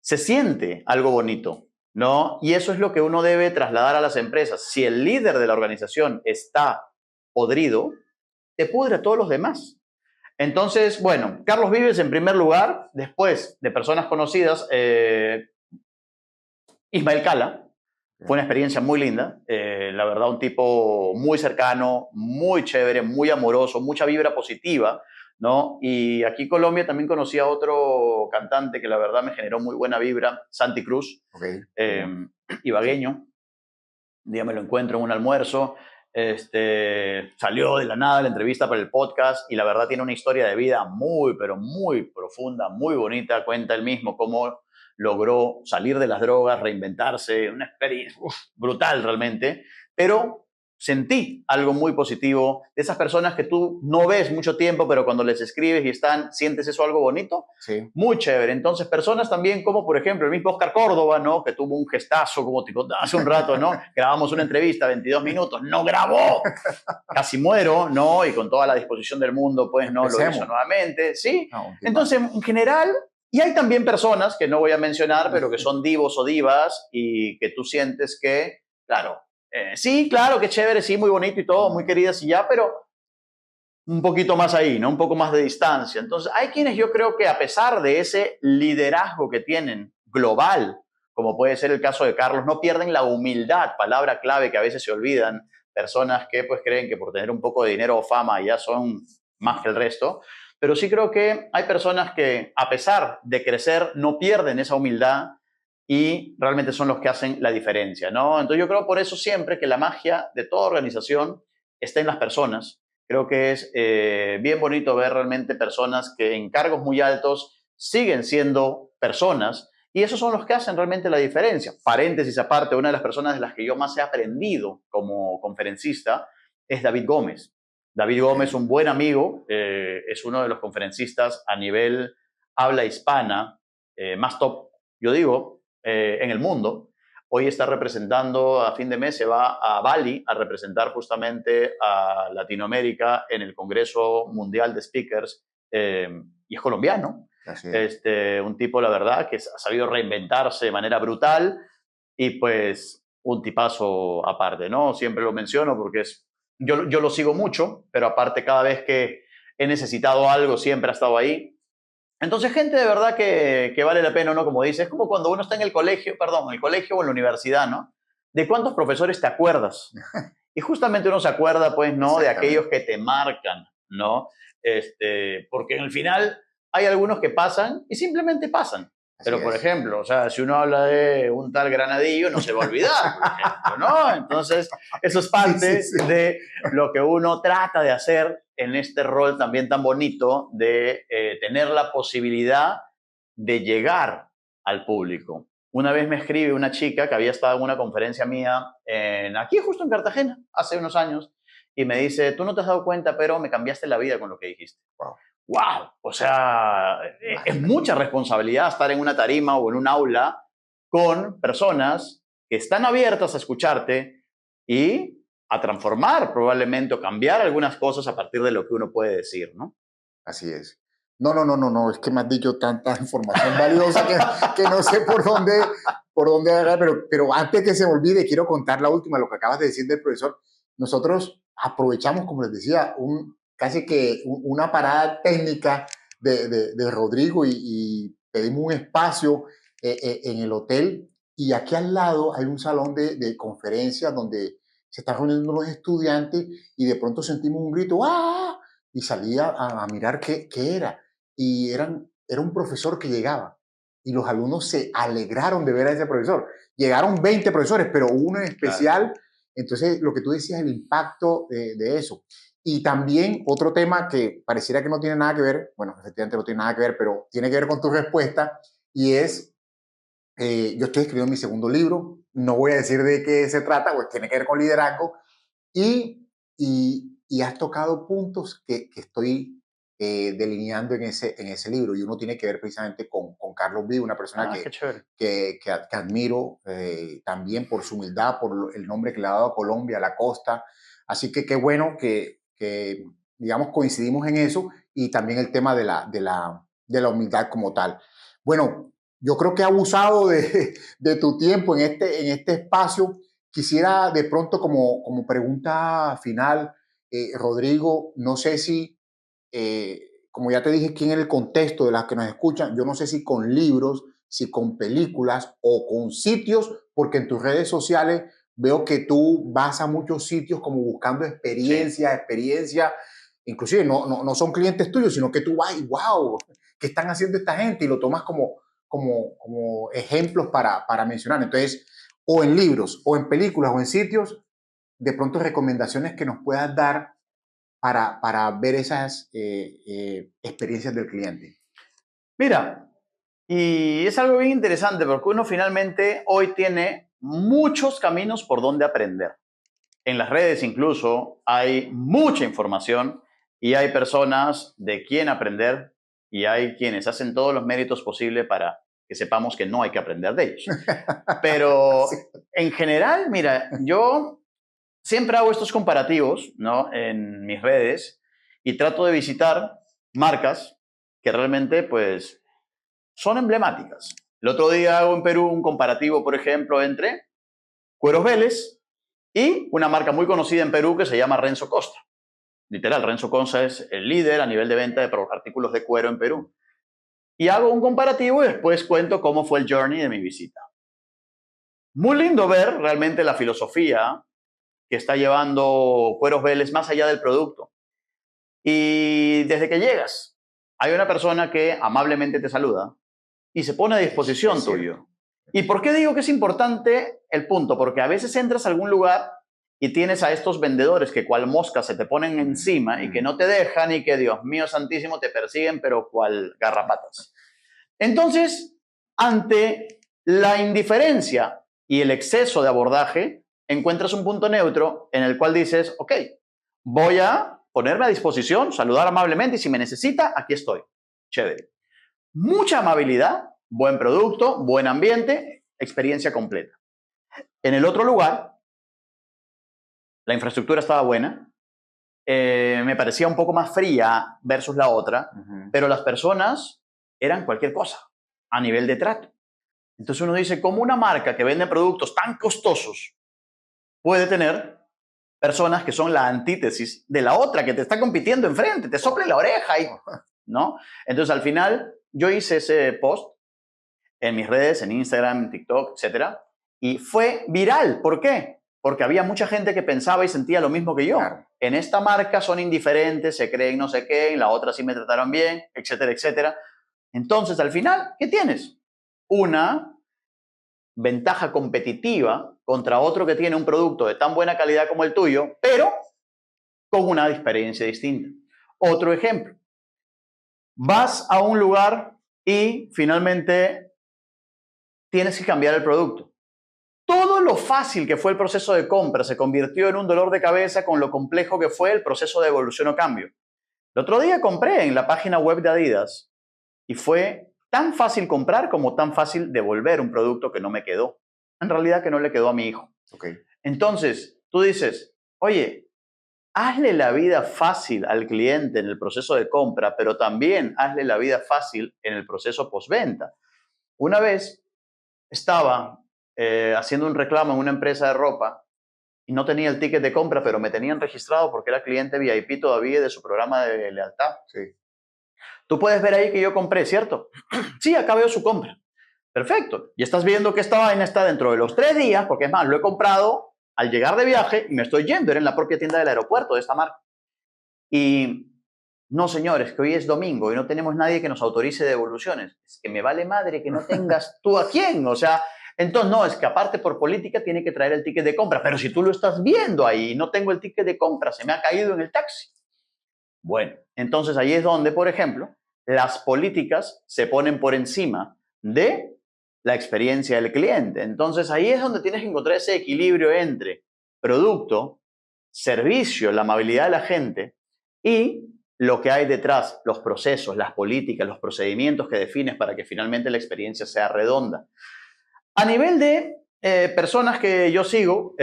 se siente algo bonito, ¿no? Y eso es lo que uno debe trasladar a las empresas. Si el líder de la organización está podrido, te pudre a todos los demás. Entonces, bueno, Carlos Vives en primer lugar, después de personas conocidas, Ismael Cala, Fue una experiencia muy linda. La verdad, un tipo muy cercano, muy chévere, muy amoroso, mucha vibra positiva, ¿no? Y aquí en Colombia también conocí a otro cantante que la verdad me generó muy buena vibra, Santi Cruz, Ok. eh, ibagueño. Un día me lo encuentro en un almuerzo, salió de la nada la entrevista para el podcast y la verdad tiene una historia de vida muy, pero muy profunda, muy bonita. Cuenta él mismo cómo logró salir de las drogas, reinventarse, una experiencia brutal realmente, pero sentí algo muy positivo de esas personas que tú no ves mucho tiempo, pero cuando les escribes y están, sientes eso algo bonito. Sí. Muy chévere. Entonces, personas también como, por ejemplo, el mismo Oscar Córdoba, ¿no? Que tuvo un gestazo, como te contaba hace un rato, ¿no? Grabamos una entrevista, 22 minutos, no grabó. Casi muero, ¿no? Y con toda la disposición del mundo, pues, no lo hizo Empecemos. nuevamente, ¿sí? No, Entonces, en general, y hay también personas que no voy a mencionar, pero que son divos o divas y que tú sientes que, claro, sí, claro, qué chévere, sí, muy bonito y todo, muy queridas y ya, pero un poquito más ahí, ¿no? Un poco más de distancia. Entonces, hay quienes yo creo que a pesar de ese liderazgo que tienen global, como puede ser el caso de Carlos, no pierden la humildad, palabra clave que a veces se olvidan, personas que pues creen que por tener un poco de dinero o fama ya son más que el resto, pero sí creo que hay personas que a pesar de crecer no pierden esa humildad y realmente son los que hacen la diferencia, ¿no? Entonces yo creo por eso siempre que la magia de toda organización está en las personas. Creo que es bien bonito ver realmente personas que en cargos muy altos siguen siendo personas y esos son los que hacen realmente la diferencia. Paréntesis aparte, una de las personas de las que yo más he aprendido como conferencista es David Gómez. David Gómez, un buen amigo, es uno de los conferencistas a nivel habla hispana más top, yo digo, en el mundo. Hoy está representando, a fin de mes se va a Bali a representar justamente a Latinoamérica en el Congreso Mundial de Speakers y es colombiano. Así es. Un tipo, la verdad, que ha sabido reinventarse de manera brutal y pues un tipazo aparte, ¿no? Siempre lo menciono porque yo lo sigo mucho, pero aparte cada vez que he necesitado algo siempre ha estado ahí. Entonces, gente de verdad que vale la pena, ¿no? Como dices, es como cuando uno está en el colegio, perdón, en el colegio o en la universidad, ¿no? ¿De cuántos profesores te acuerdas? Y justamente uno se acuerda, pues, ¿no? De aquellos Exactamente. que te marcan, ¿no? Porque en el final hay algunos que pasan y simplemente pasan. Así Pero, por es. ejemplo, o sea, si uno habla de un tal Granadillo, no se va a olvidar, por ejemplo, ¿no? Entonces, eso es Sí, sí, parte sí. de lo que uno trata de hacer en este rol también tan bonito de tener la posibilidad de llegar al público. Una vez me escribe una chica que había estado en una conferencia mía aquí justo en Cartagena, hace unos años, y me dice, tú no te has dado cuenta, pero me cambiaste la vida con lo que dijiste. Wow. ¡Wow! O sea, es Imagínate. mucha responsabilidad estar en una tarima o en un aula con personas que están abiertas a escucharte y a transformar probablemente o cambiar algunas cosas a partir de lo que uno puede decir, ¿no? Así es. No, no, no, no, no, es que me has dicho tanta información valiosa que no sé por dónde agarrar, pero antes que se me olvide, quiero contar la última, lo que acabas de decir del profesor. Nosotros aprovechamos, como les decía, casi que una parada técnica de Rodrigo y pedimos un espacio en el hotel y aquí al lado hay un salón de conferencias donde se están reuniendo los estudiantes y de pronto sentimos un grito, ¡ah! Y salía a mirar qué era. Y era un profesor que llegaba. Y los alumnos se alegraron de ver a ese profesor. Llegaron 20 profesores, pero uno en Claro. especial. Entonces, lo que tú decías, el impacto de eso. Y también otro tema que pareciera que no tiene nada que ver, bueno, efectivamente no tiene nada que ver, pero tiene que ver con tu respuesta, y es, yo estoy escribiendo mi segundo libro, no voy a decir de qué se trata, pues tiene que ver con liderazgo, y has tocado puntos que estoy delineando en ese libro. Y uno tiene que ver precisamente con Carlos Vives, una persona Ah, qué chévere. que admiro también por su humildad, por el nombre que le ha dado a Colombia, a la costa. Así que qué bueno que digamos, coincidimos en eso y también el tema de la humildad como tal. Bueno, yo creo que he abusado de tu tiempo en este espacio. Quisiera de pronto como pregunta final, Rodrigo, no sé si, como ya te dije aquí en el contexto de las que nos escuchan, yo no sé si con libros si con películas o con sitios, porque en tus redes sociales veo que tú vas a muchos sitios como buscando Sí. experiencia, inclusive no son clientes tuyos, sino que tú vas y wow, ¿qué están haciendo esta gente? Y lo tomas como ejemplos para mencionar. Entonces, o en libros, o en películas, o en sitios, de pronto recomendaciones que nos puedas dar para ver esas experiencias del cliente. Mira, y es algo bien interesante porque uno finalmente hoy tiene muchos caminos por donde aprender. En las redes incluso hay mucha información y hay personas de quien aprender y hay quienes hacen todos los méritos posibles para que sepamos que no hay que aprender de ellos. Sí. Pero en general, mira, yo siempre hago estos comparativos, ¿no? En mis redes y trato de visitar marcas que realmente, pues, son emblemáticas. El otro día hago en Perú un comparativo, por ejemplo, entre Cueros Vélez y una marca muy conocida en Perú que se llama Renzo Costa. Literal, Renzo Costa es el líder a nivel de venta de artículos de cuero en Perú. Y hago un comparativo y después cuento cómo fue el journey de mi visita. Muy lindo ver realmente la filosofía que está llevando Cueros Vélez más allá del producto. Y desde que llegas, hay una persona que amablemente te saluda y se pone a disposición tuyo. ¿Y por qué digo que es importante el punto? Porque a veces entras a algún lugar y tienes a estos vendedores que cual mosca se te ponen encima y que no te dejan y que, Dios mío santísimo, te persiguen, pero cual garrapatas. Entonces, ante la indiferencia y el exceso de abordaje, encuentras un punto neutro en el cual dices, ok, voy a ponerme a disposición, saludar amablemente y si me necesita, aquí estoy. Chévere. Mucha amabilidad, buen producto, buen ambiente, experiencia completa. En el otro lugar, la infraestructura estaba buena, me parecía un poco más fría versus la otra, pero las personas eran cualquier cosa a nivel de trato. Entonces uno dice, ¿cómo una marca que vende productos tan costosos puede tener personas que son la antítesis de la otra que te está compitiendo enfrente, te sopla en la oreja, y, ¿no? Entonces al final yo hice ese post en mis redes, en Instagram, en TikTok, etcétera, y fue viral. ¿Por qué? Porque había mucha gente que pensaba y sentía lo mismo que yo. Claro. En esta marca son indiferentes, se creen no sé qué, en la otra sí me trataron bien, etcétera, etcétera. Entonces, al final, ¿qué tienes? Una ventaja competitiva contra otro que tiene un producto de tan buena calidad como el tuyo, pero con una experiencia distinta. Otro ejemplo. Vas a un lugar y finalmente tienes que cambiar el producto. Todo lo fácil que fue el proceso de compra se convirtió en un dolor de cabeza con lo complejo que fue el proceso de evolución o cambio. El otro día compré en la página web de Adidas y fue tan fácil comprar como tan fácil devolver un producto que no me quedó. En realidad que no le quedó a mi hijo. Okay. Entonces, tú dices, oye, hazle la vida fácil al cliente en el proceso de compra, pero también hazle la vida fácil en el proceso postventa. Una vez estaba haciendo un reclamo en una empresa de ropa y no tenía el ticket de compra, pero me tenían registrado porque era cliente VIP todavía de su programa de lealtad. Sí. Tú puedes ver ahí que yo compré, ¿cierto? Sí, acá veo su compra. Perfecto. Y estás viendo que esta vaina está dentro de los 3 días, porque es más, lo he comprado al llegar de viaje y me estoy yendo. Era en la propia tienda del aeropuerto de esta marca. Y no, señores, que hoy es domingo y no tenemos nadie que nos autorice devoluciones. Es que me vale madre que no tengas tú a quién. O sea, entonces no, es que aparte por política tiene que traer el ticket de compra. Pero si tú lo estás viendo ahí y no tengo el ticket de compra, se me ha caído en el taxi. Bueno, entonces ahí es donde, por ejemplo, las políticas se ponen por encima de la experiencia del cliente. Entonces ahí es donde tienes que encontrar ese equilibrio entre producto, servicio, la amabilidad de la gente y lo que hay detrás, los procesos, las políticas, los procedimientos que defines para que finalmente la experiencia sea redonda. A nivel de personas que yo sigo,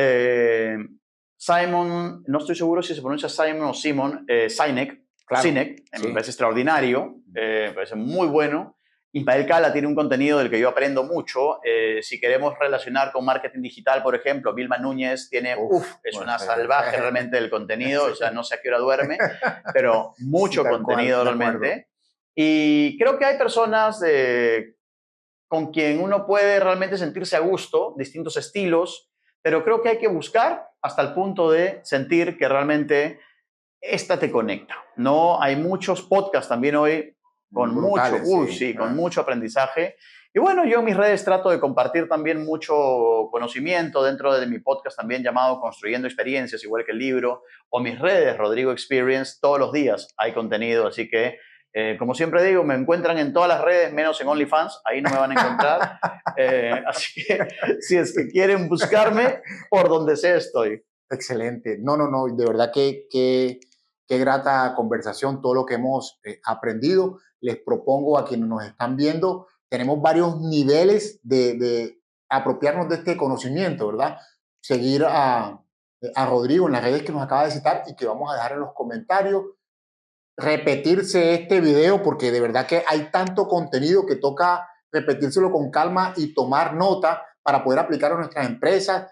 Simon, no estoy seguro si se pronuncia Simon o Simon, Sinek, Claro. Sinek, Sí. me parece extraordinario, me parece muy bueno. Ismael Cala tiene un contenido del que yo aprendo mucho. Si queremos relacionar con marketing digital, por ejemplo, Vilma Núñez tiene, es una salvaje realmente del contenido, Sí. o sea, no sé a qué hora duerme, pero mucho Sí, tal cual, contenido de acuerdo. realmente. Y creo que hay personas con quien uno puede realmente sentirse a gusto, distintos estilos, pero creo que hay que buscar hasta el punto de sentir que realmente esta te conecta. No, hay muchos podcasts también hoy con Brutales, sí. con mucho aprendizaje. Y bueno, yo en mis redes trato de compartir también mucho conocimiento dentro de mi podcast también llamado Construyendo Experiencias, igual que el libro, o mis redes, Rodrigo Experience, todos los días hay contenido, así que como siempre digo, me encuentran en todas las redes, menos en OnlyFans, ahí no me van a encontrar. Así que si es que quieren buscarme, por donde sea estoy. Excelente. No, de verdad que qué grata conversación, todo lo que hemos aprendido. Les propongo a quienes nos están viendo, tenemos varios niveles de apropiarnos de este conocimiento, ¿verdad? Seguir a Rodrigo en las redes que nos acaba de citar y que vamos a dejar en los comentarios. Repetirse este video porque de verdad que hay tanto contenido que toca repetírselo con calma y tomar nota para poder aplicar a nuestras empresas.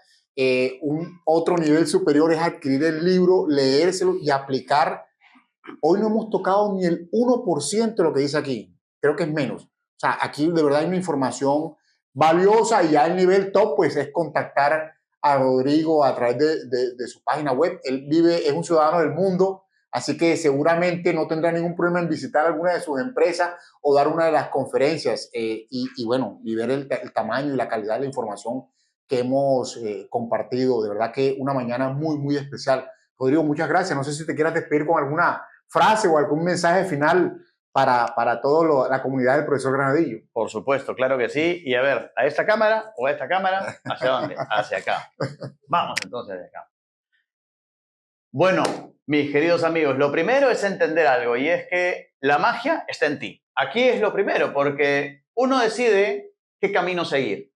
Un otro nivel superior es adquirir el libro, leérselo y aplicar. Hoy no hemos tocado ni el 1% de lo que dice aquí. Creo que es menos. O sea, aquí de verdad hay una información valiosa y ya el nivel top pues es contactar a Rodrigo a través de su página web. Él vive, es un ciudadano del mundo, así que seguramente no tendrá ningún problema en visitar alguna de sus empresas o dar una de las conferencias y bueno, y ver el tamaño y la calidad de la información que hemos compartido. De verdad que una mañana muy, muy especial. Rodrigo, muchas gracias. No sé si te quieras despedir con alguna frase o algún mensaje final para toda la comunidad del profesor Granadillo. Por supuesto, claro que sí. Y a ver, ¿a esta cámara o a esta cámara? ¿Hacia dónde? Hacia acá. Vamos entonces de acá. Bueno, mis queridos amigos, lo primero es entender algo y es que la magia está en ti. Aquí es lo primero porque uno decide qué camino seguir.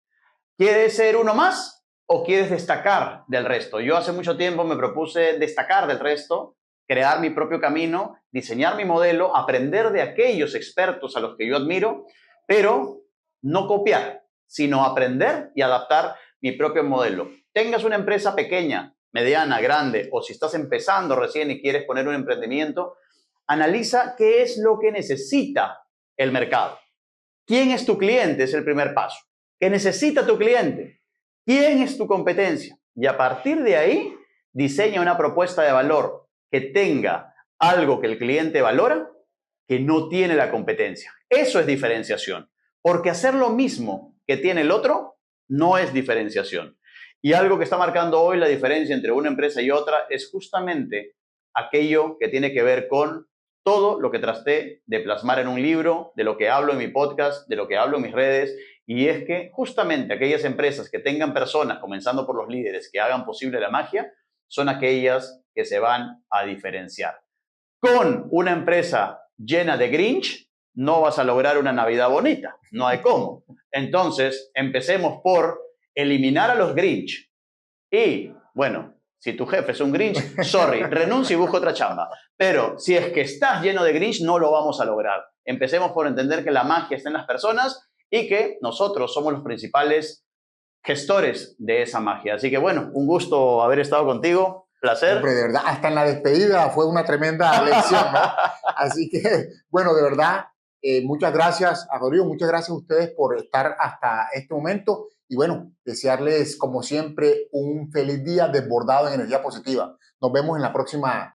¿Quieres ser uno más o quieres destacar del resto? Yo hace mucho tiempo me propuse destacar del resto, crear mi propio camino, diseñar mi modelo, aprender de aquellos expertos a los que yo admiro, pero no copiar, sino aprender y adaptar mi propio modelo. Tengas una empresa pequeña, mediana, grande, o si estás empezando recién y quieres poner un emprendimiento, analiza qué es lo que necesita el mercado. ¿Quién es tu cliente? Es el primer paso. ¿Qué necesita tu cliente? ¿Quién es tu competencia? Y a partir de ahí, diseña una propuesta de valor que tenga algo que el cliente valora que no tiene la competencia. Eso es diferenciación. Porque hacer lo mismo que tiene el otro no es diferenciación. Y algo que está marcando hoy la diferencia entre una empresa y otra es justamente aquello que tiene que ver con todo lo que traté de plasmar en un libro, de lo que hablo en mi podcast, de lo que hablo en mis redes, y es que justamente aquellas empresas que tengan personas, comenzando por los líderes, que hagan posible la magia, son aquellas que se van a diferenciar. Con una empresa llena de Grinch, no vas a lograr una Navidad bonita, no hay cómo. Entonces, empecemos por eliminar a los Grinch. Y, bueno, si tu jefe es un Grinch, sorry, renuncia y busca otra chamba. Pero si es que estás lleno de Grinch, no lo vamos a lograr. Empecemos por entender que la magia está en las personas y que nosotros somos los principales gestores de esa magia. Así que, bueno, un gusto haber estado contigo. Placer. Hombre, de verdad, hasta en la despedida fue una tremenda lección, ¿no? Así que, bueno, de verdad, muchas gracias a Rodrigo, muchas gracias a ustedes por estar hasta este momento y bueno, desearles como siempre un feliz día desbordado en energía positiva. Nos vemos en la próxima